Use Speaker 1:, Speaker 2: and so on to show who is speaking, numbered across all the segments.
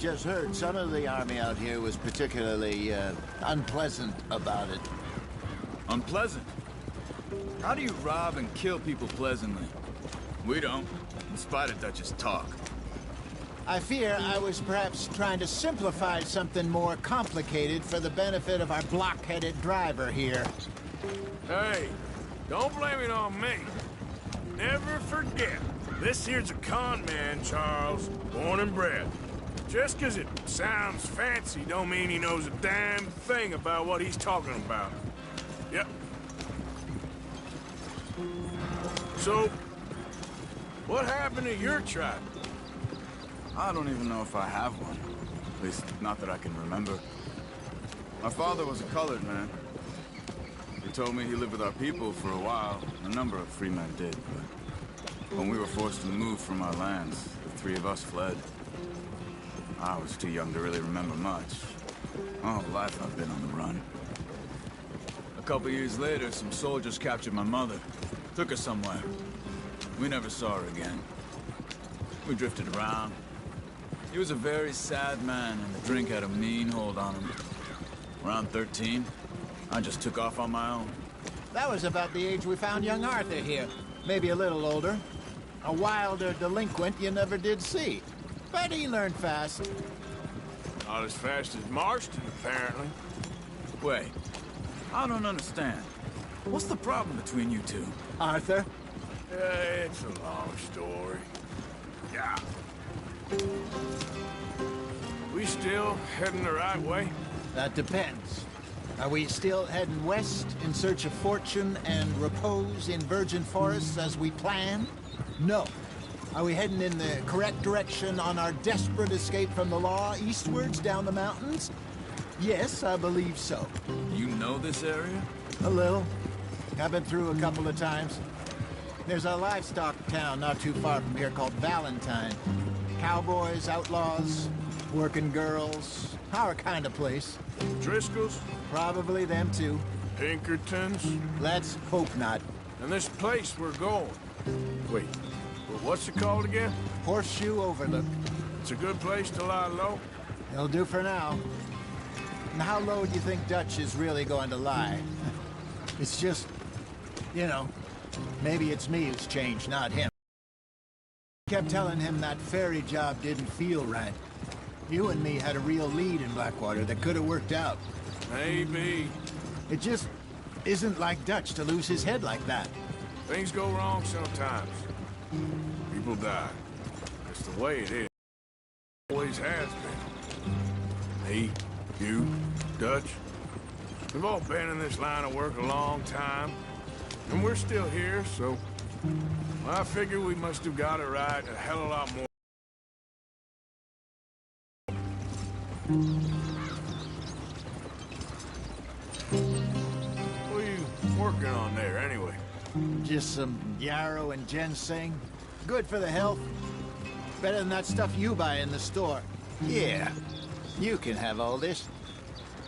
Speaker 1: just heard some of the army out here was particularly unpleasant about it.
Speaker 2: Unpleasant? How do you rob and kill people pleasantly? We don't, in spite of Dutch's talk.
Speaker 1: I fear I was perhaps trying to simplify something more complicated for the benefit of our block-headed driver here.
Speaker 3: Hey, don't blame it on me. Never forget, this here's a con man, Charles, born and bred. Just 'cause it sounds fancy don't mean he knows a damn thing about what he's talking about. Yep. So, what happened to your tribe?
Speaker 2: I don't even know if I have one. At least, not that I can remember. My father was a colored man. He told me he lived with our people for a while. A number of free men did, but when we were forced to move from our lands, the three of us fled. I was too young to really remember much. My whole life I've been on the run. A couple years later, some soldiers captured my mother. Took her somewhere. We never saw her again. We drifted around. He was a very sad man, and the drink had a mean hold on him. Around 13, I just took off on my own.
Speaker 1: That was about the age we found young Arthur here. Maybe a little older. A wilder delinquent you never did see. But he learned fast.
Speaker 3: Not as fast as Marston, apparently.
Speaker 2: Wait, I don't understand. What's the problem between you two?
Speaker 1: Arthur?
Speaker 3: It's a long story. Yeah. We still heading the right way?
Speaker 1: That depends. Are we still heading west in search of fortune and repose in virgin forests as we planned? No. Are we heading in the correct direction on our desperate escape from the law eastwards down the mountains? Yes, I believe so.
Speaker 2: You know this area?
Speaker 1: A little. I've been through a couple of times. There's a livestock town not too far from here called Valentine. Cowboys, outlaws, working girls, our kind of place.
Speaker 3: Driscoll's?
Speaker 1: Probably them too.
Speaker 3: Pinkertons?
Speaker 1: Let's hope not.
Speaker 3: And this place we're going. Wait, well, what's it called again?
Speaker 1: Horseshoe Overlook.
Speaker 3: It's a good place to lie low?
Speaker 1: It'll do for now. And how low do you think Dutch is really going to lie? It's just, you know, maybe it's me who's changed, not him. Kept telling him that ferry job didn't feel right. You and me had a real lead in Blackwater that could have worked out.
Speaker 3: Maybe.
Speaker 1: It just isn't like Dutch to lose his head like that.
Speaker 3: Things go wrong sometimes. People die. It's the way it is. Always has been. Me, you, Dutch. We've all been in this line of work a long time. And we're still here, so... I figure we must have got it right a hell of a lot more. What are you working on there, anyway?
Speaker 1: Just some yarrow and ginseng. Good for the health. Better than that stuff you buy in the store. Yeah, you can have all this.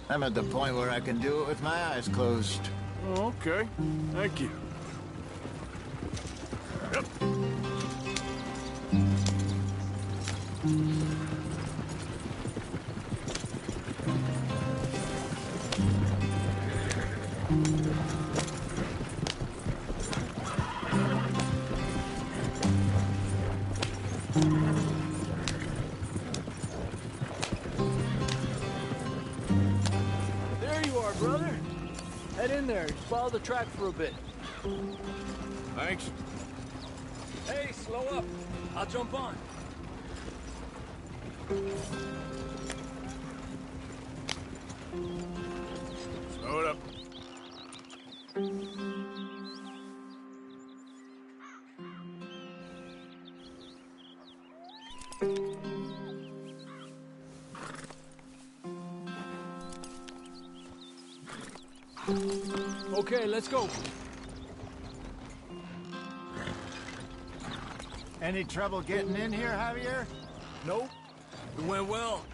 Speaker 1: I'm at the point where I can do it with my eyes closed.
Speaker 3: Oh, okay. Thank you. Yep.
Speaker 4: There you are, brother. Head in there. Follow the track for a bit.
Speaker 3: Thanks.
Speaker 4: Hey, slow up. I'll jump on.
Speaker 3: Slow it up.
Speaker 4: Okay, let's go.
Speaker 1: Any trouble getting in here, Javier?
Speaker 4: Nope. It went well.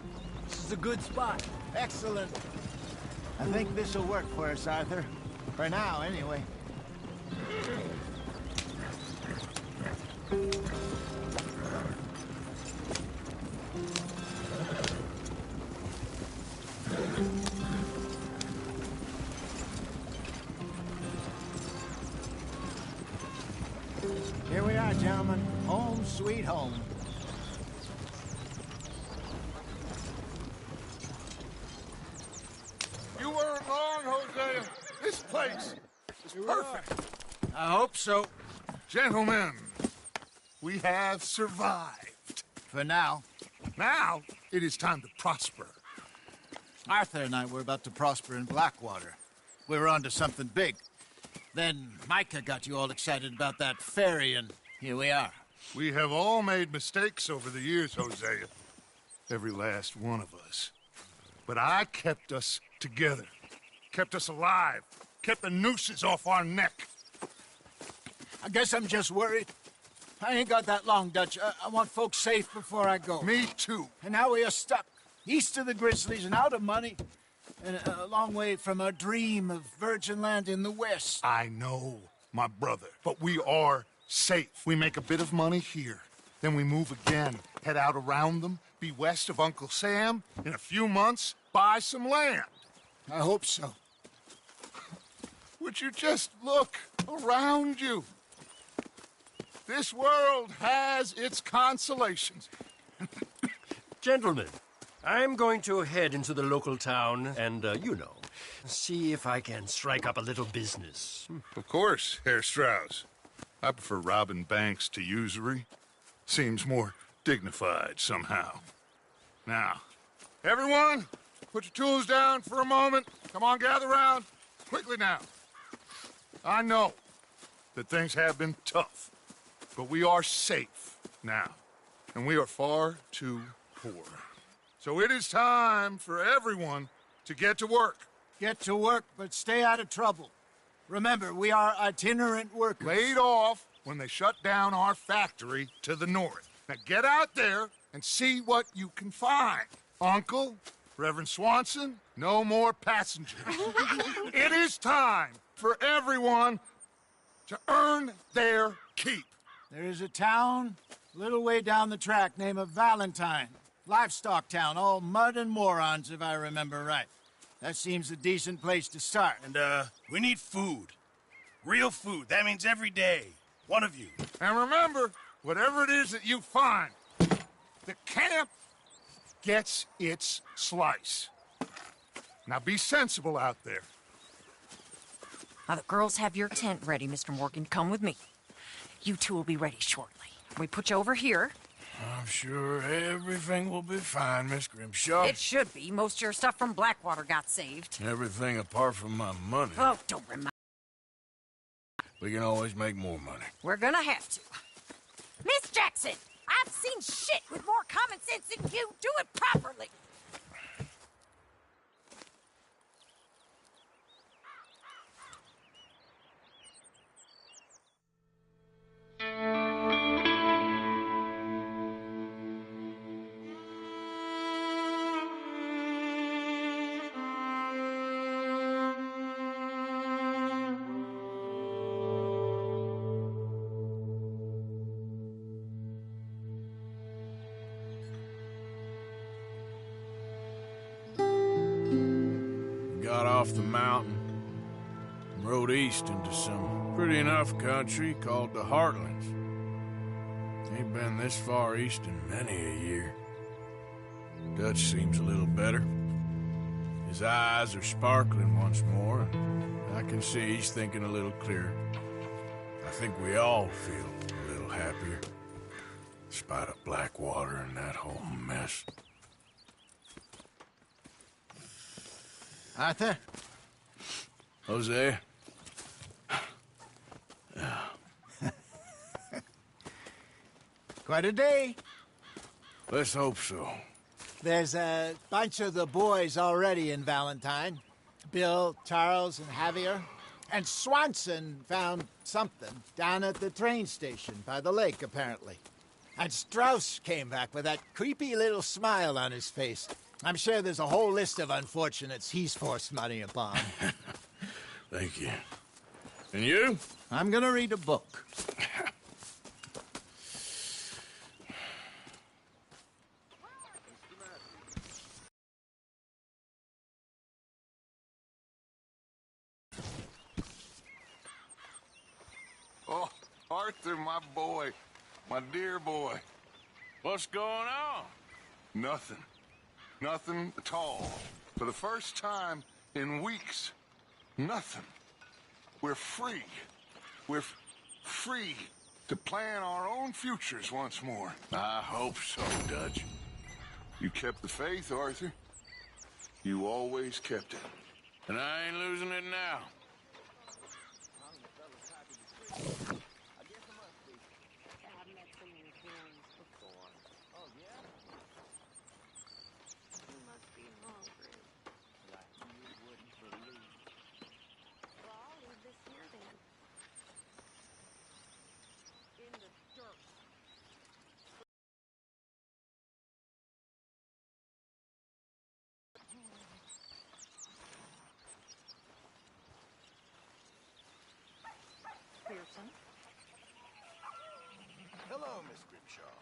Speaker 4: This is a good spot.
Speaker 1: Excellent. I think this will work for us, Arthur. For now, anyway.
Speaker 5: It's perfect.
Speaker 1: I hope so.
Speaker 5: Gentlemen, we have survived.
Speaker 1: For now.
Speaker 5: Now, it is time to prosper.
Speaker 1: Arthur and I were about to prosper in Blackwater. We were on to something big. Then Micah got you all excited about that ferry, and here we are.
Speaker 5: We have all made mistakes over the years, Hosea. Every last one of us. But I kept us together. Kept us alive. Kept the nooses off our neck.
Speaker 1: I guess I'm just worried. I ain't got that long, Dutch. I want folks safe before I go.
Speaker 5: Me too.
Speaker 1: And now we are stuck, east of the Grizzlies and out of money, and a long way from our dream of virgin land in the west.
Speaker 5: I know, my brother, but we are safe. We make a bit of money here, then we move again, head out around them, be west of Uncle Sam, in a few months, buy some land.
Speaker 1: I hope so.
Speaker 5: Would you just look around you? This world has its consolations.
Speaker 6: Gentlemen, I'm going to head into the local town and, see if I can strike up a little business.
Speaker 5: Of course, Herr Strauss. I prefer robbing banks to usury. Seems more dignified somehow. Now, everyone, put your tools down for a moment. Come on, gather round. Quickly now. I know that things have been tough, but we are safe now, and we are far too poor. So it is time for everyone to get to work.
Speaker 1: Get to work, but stay out of trouble. Remember, we are itinerant workers.
Speaker 5: Laid off when they shut down our factory to the north. Now get out there and see what you can find. Uncle, Reverend Swanson, no more passengers. It is time for everyone to earn their keep.
Speaker 1: There is a town a little way down the track named Valentine. Livestock town, all mud and morons, if I remember right. That seems a decent place to start.
Speaker 7: And, we need food. Real food. That means every day. One of you.
Speaker 5: And remember, whatever it is that you find, the camp gets its slice. Now be sensible out there.
Speaker 8: Now the girls have your tent ready, Mr. Morgan. Come with me. You two will be ready shortly. We put you over here.
Speaker 3: I'm sure everything will be fine, Miss Grimshaw.
Speaker 8: It should be. Most of your stuff from Blackwater got saved.
Speaker 3: Everything apart from my money.
Speaker 8: Oh, don't remind.
Speaker 3: We can always make more money.
Speaker 8: We're gonna have to. Miss Jackson, I've seen shit with more common sense than you. Do it properly.
Speaker 3: Got off the mountain and rode east into some pretty enough country called the Heartlands. Ain't been this far east in many a year. Dutch seems a little better. His eyes are sparkling once more, and I can see he's thinking a little clearer. I think we all feel a little happier, in spite of Blackwater and that whole mess.
Speaker 1: Arthur?
Speaker 3: Hosea?
Speaker 1: Quite a day.
Speaker 3: Let's hope so.
Speaker 1: There's a bunch of the boys already in Valentine. Bill, Charles, and Javier. And Swanson found something down at the train station by the lake, apparently. And Strauss came back with that creepy little smile on his face. I'm sure there's a whole list of unfortunates he's forced money upon.
Speaker 3: Thank you. And you?
Speaker 1: I'm gonna read a book.
Speaker 5: Oh, Arthur, my boy. My dear boy.
Speaker 3: What's going on?
Speaker 5: Nothing. Nothing at all. For the first time in weeks. Nothing. we're free. We're free to plan our own futures once more.
Speaker 3: I hope so, Dutch.
Speaker 5: You kept the faith, Arthur. You always kept it.
Speaker 3: And I ain't losing it now.
Speaker 8: Pearson.
Speaker 7: Hello, Miss Grimshaw.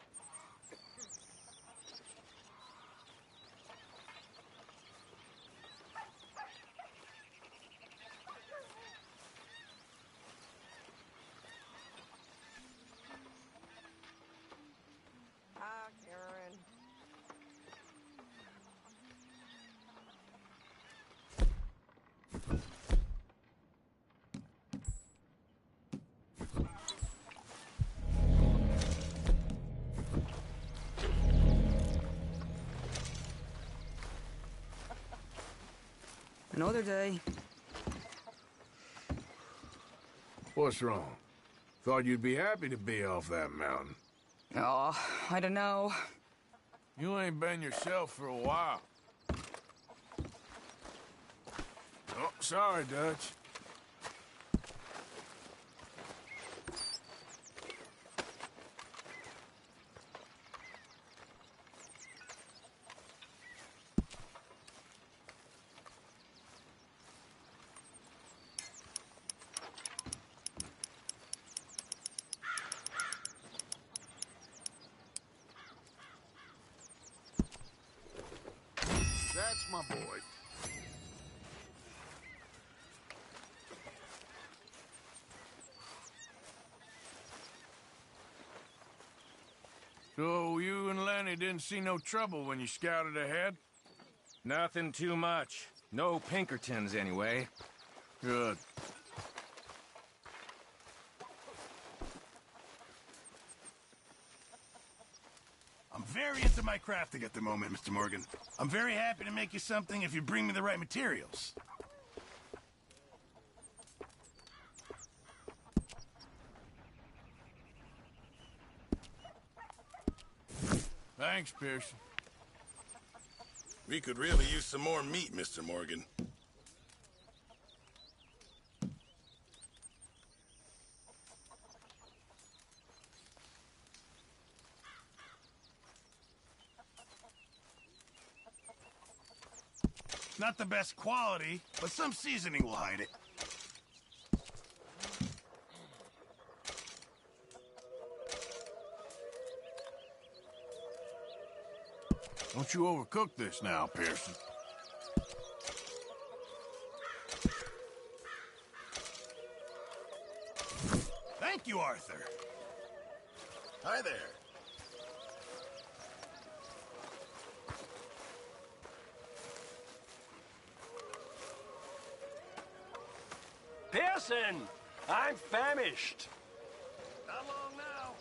Speaker 9: Hi, Karen.
Speaker 10: Another day.
Speaker 3: What's wrong? Thought you'd be happy to be off that mountain.
Speaker 10: Oh, I don't know.
Speaker 3: You ain't been yourself for a while. Oh, sorry, Dutch.
Speaker 5: That's my boy.
Speaker 3: So you and Lenny didn't see no trouble when you scouted ahead?
Speaker 11: Nothing too much. No Pinkertons, anyway.
Speaker 3: Good.
Speaker 7: I'm very into my crafting at the moment, Mr. Morgan. I'm very happy to make you something if you bring me the right materials.
Speaker 3: Thanks, Pearson.
Speaker 7: We could really use some more meat, Mr. Morgan. Not the best quality, but some seasoning will hide it.
Speaker 3: Don't you overcook this now, Pearson.
Speaker 7: Thank you, Arthur. Hi there.
Speaker 6: Pearson! I'm famished.
Speaker 7: Not long now.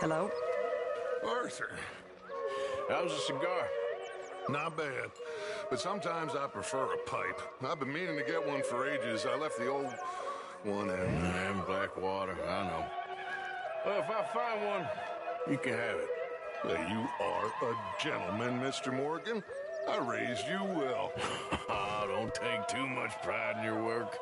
Speaker 10: Hello?
Speaker 5: Arthur.
Speaker 3: How's a cigar?
Speaker 5: Not bad. But sometimes I prefer a pipe. I've been meaning to get one for ages. I left the old one and
Speaker 3: And Blackwater, I know. Well, if I find one, You can have it.
Speaker 5: Well, you are a gentleman, Mr. Morgan. I raised you well.
Speaker 3: Don't take too much pride in your work.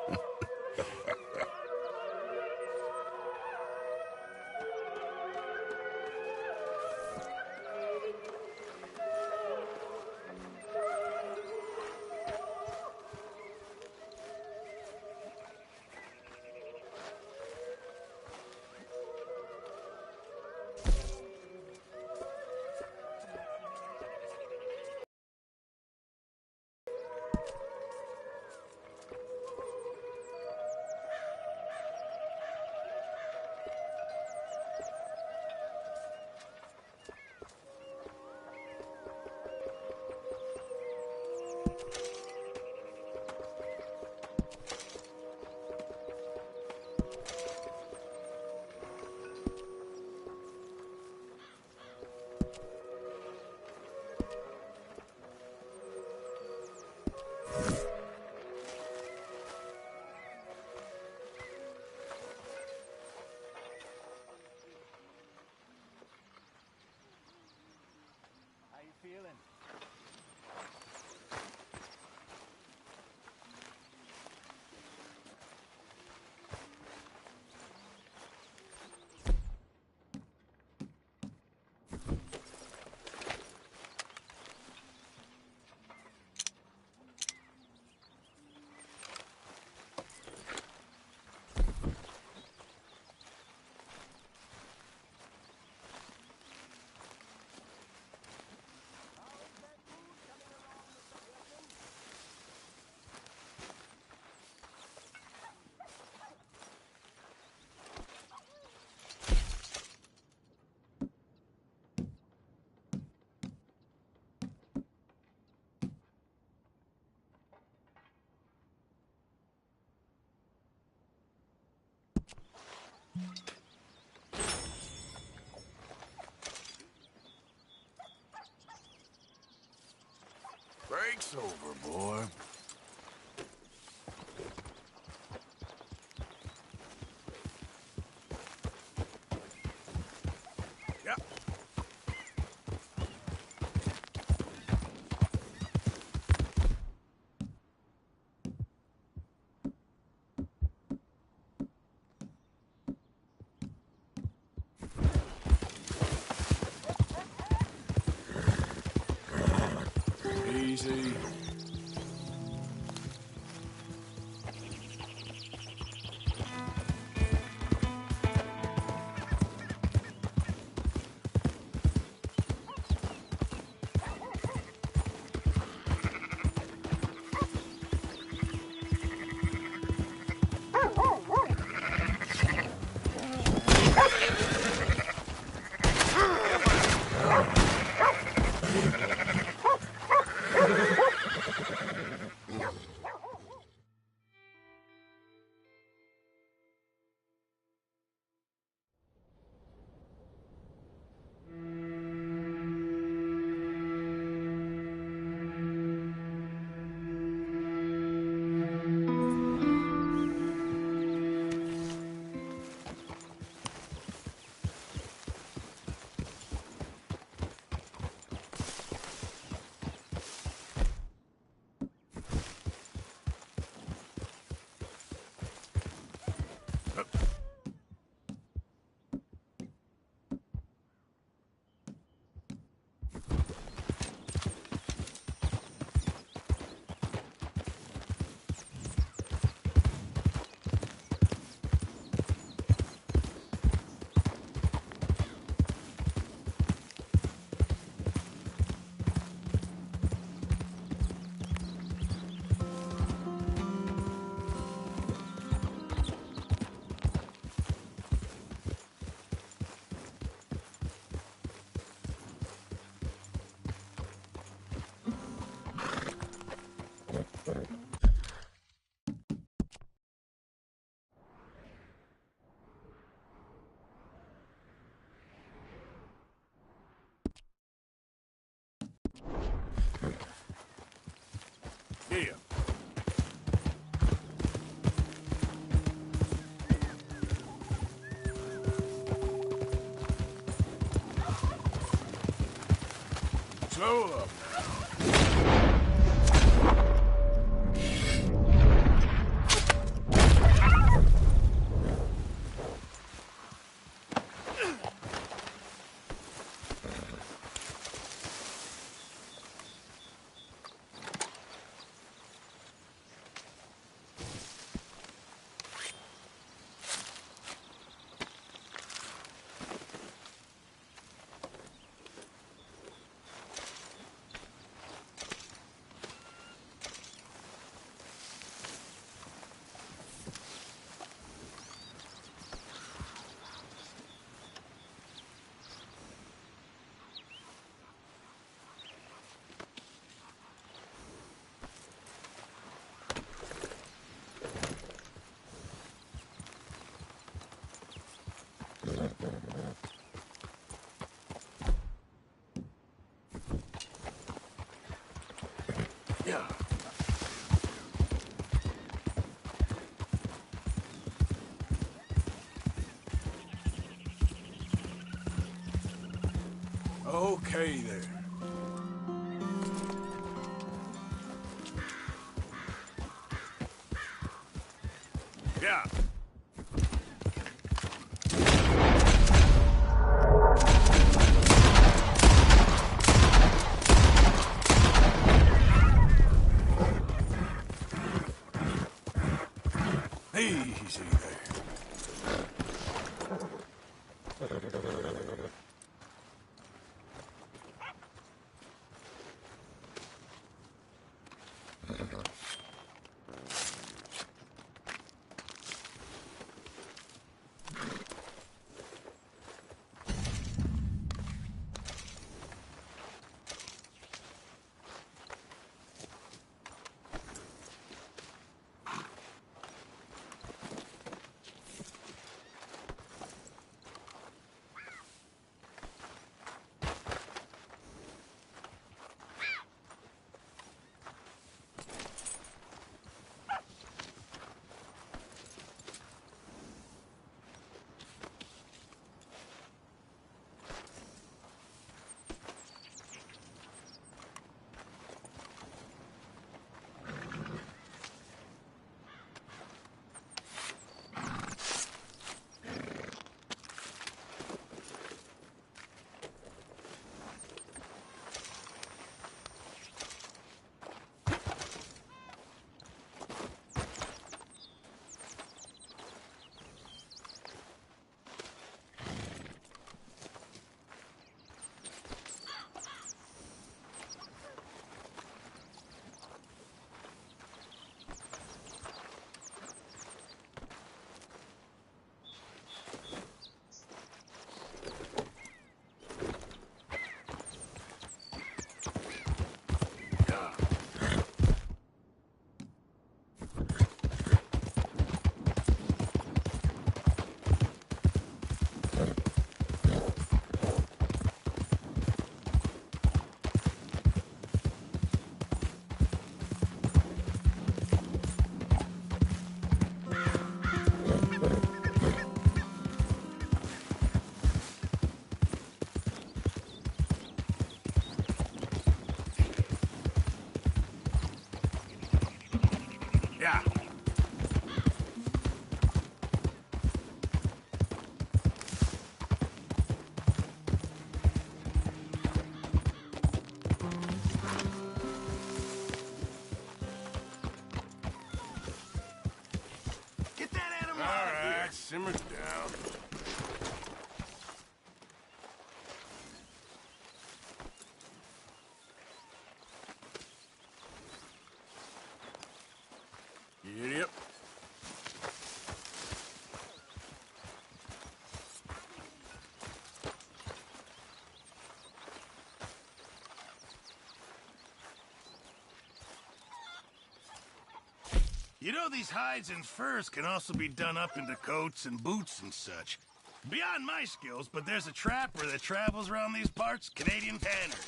Speaker 1: How you feeling?
Speaker 3: Break's over, boy. Yeah. Easy. Slow up now. Yeah. Okay there. Yeah. Easy there. Yeah.
Speaker 7: Get that animal
Speaker 3: All
Speaker 7: out of here.
Speaker 3: right, simmer down. Yep.
Speaker 7: You know, these hides and furs can also be done up into coats and boots and such. Beyond my skills, but there's a trapper that travels around these parts, Canadian Tanner.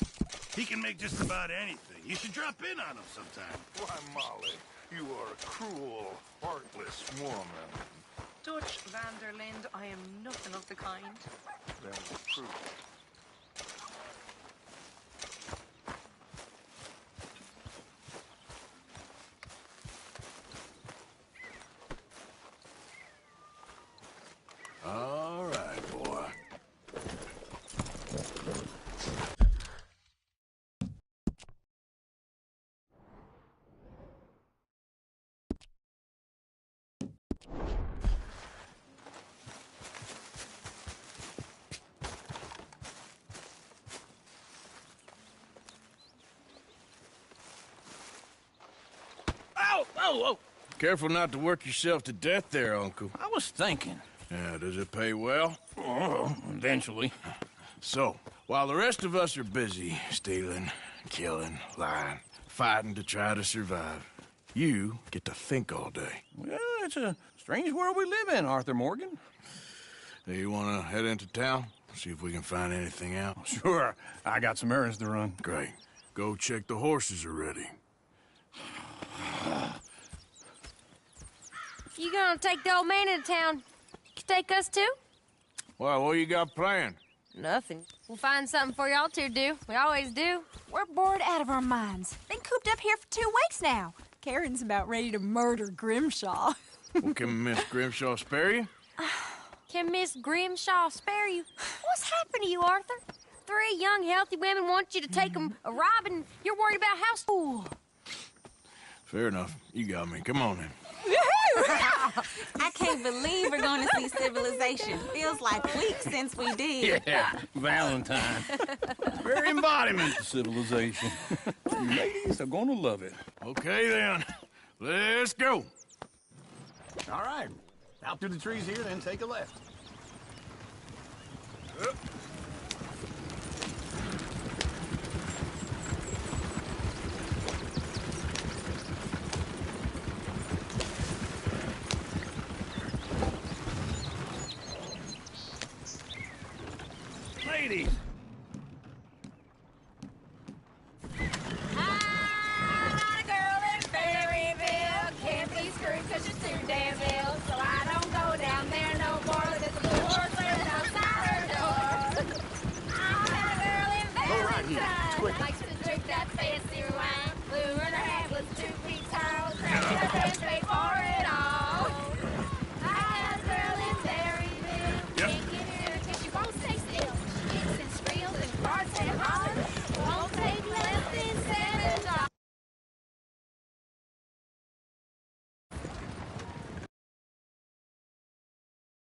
Speaker 7: He can make just about anything. You should drop in on him sometime.
Speaker 5: Why, Molly, you are a cruel, heartless woman.
Speaker 10: Dutch Vanderlind, I am nothing of the kind.
Speaker 5: That is true.
Speaker 11: whoa, whoa!
Speaker 3: Careful not to work yourself to death there, Uncle.
Speaker 11: I was thinking.
Speaker 3: Yeah, does it pay well?
Speaker 11: Oh, eventually.
Speaker 3: So, while the rest of us are busy stealing, killing, lying, fighting to try to survive, you get to think all day.
Speaker 11: Well, it's a strange world we live in, Arthur Morgan.
Speaker 3: Hey, you want to head into town? See if we can find anything out?
Speaker 11: Sure, I got some errands to run.
Speaker 3: Great. Go check the horses are ready.
Speaker 12: You gonna take the old man into town? You take us too?
Speaker 3: Well, what you got planned?
Speaker 12: Nothing. We'll find something for y'all to do. We always do.
Speaker 13: We're bored out of our minds. Been cooped up here for 2 weeks now. Karen's about ready to murder Grimshaw.
Speaker 3: Well, can Miss Grimshaw spare you?
Speaker 12: Can Miss Grimshaw spare you? What's happened to you, Arthur? 3 young, healthy women want you to take them a robbing. You're worried about house school.
Speaker 3: Fair enough. You got me. Come on then.
Speaker 14: I can't believe we're going to see civilization. Feels like weeks since we did.
Speaker 11: Yeah, Valentine. Very embodiment of civilization. You ladies are gonna love it.
Speaker 3: Okay then. Let's go.
Speaker 4: All right. Out through the trees here, then take a left. Ladies,